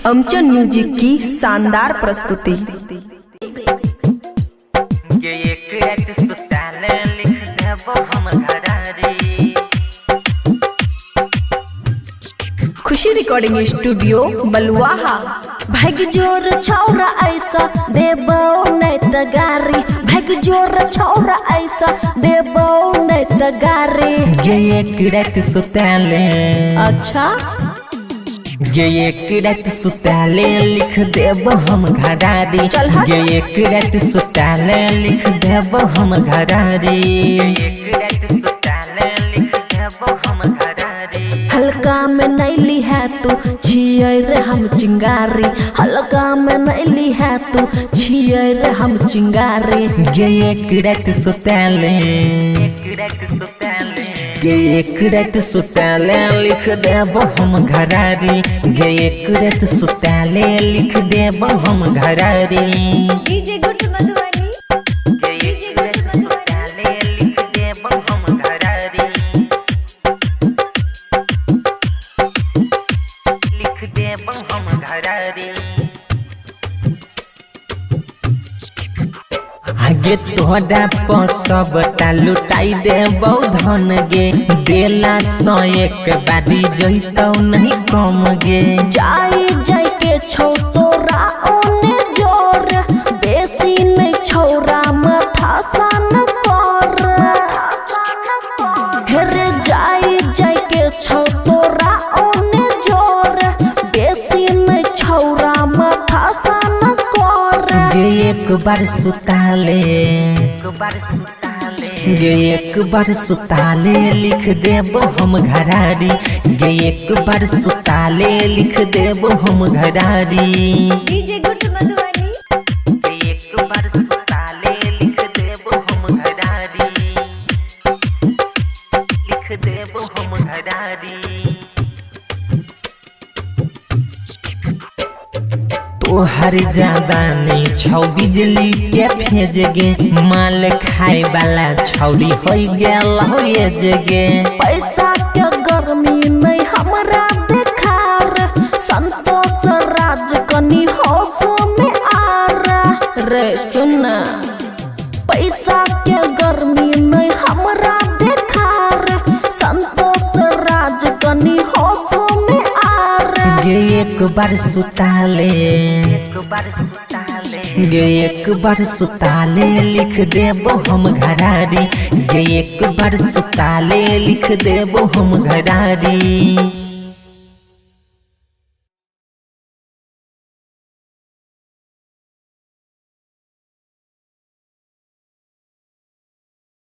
अमचन music की शानदार प्रस्तुति। खुशी रिकॉर्डिंग स्टूडियो बलुआहा। भाग जोर छौरा ऐसा देबो नहीं त गारी, भाग जोर छौरा ऐसा देबो नहीं त गारी। ये एक रात सुताले, अच्छा ये एक रात सुताले लिख देब हम घरारी। चल हट। ये एक रात सुताले लिख देब हम घरारी। एक रात सुताले लिख देब हम घरारी। हल्का में नैली है तू छियै रे हम चिंगारी, हल्का में नैली है तू छियै रे हम चिंगारी। ये एक रात सुताले, एक रात सुताले, ये एक रात सुताले लिख देब हम घरारी। ये एक रात सुताले लिख देब हम घरारी। डीजे गुट मधुबनी, डीजे गुट मधुबनी लिख देब हम घरारी। लिख देब हम घरारी। आगे तोहरा पर सबटा लुटाई देबौ धन गे, देला सौ एक बारी जइतौ नहीं कम गे। जाई जाई के छौ तोरा ओने जोर, बेसी नहीं छौरा माथा सन कर। हेरे जाई जाई के छौ तोरा ओने जोर, बेसी नहीं छौरा माथा सन कर। गे एक बार सुताले, एक बार सुताले, गे एक बार सुताले लिख देब हम घरारी। गे एक बार सुताले लिख देब हम घरारी। डीजे गुट मधुबनी, एक बार सुताले लिख देब हम घरारी। लिख देब हम घरारी। तोहर ज्यादा नहीं छौ बिजली के भेज गे, माल खाए वाला छौरी हो गेल हो ये जगे। पैसा के गर्मी नहीं हमरा देखार, संतोष राज कनी होश में आर। रे सुनना, पैसा के गर्मी नहीं हमरा देखार, संतोष राज कनी होश में आर। गे एक बार सुताले, एक बार सुताले, गे एक बार सुताले लिख देब हम घरारी। गे एक बार सुताले लिख देब हम घरारी।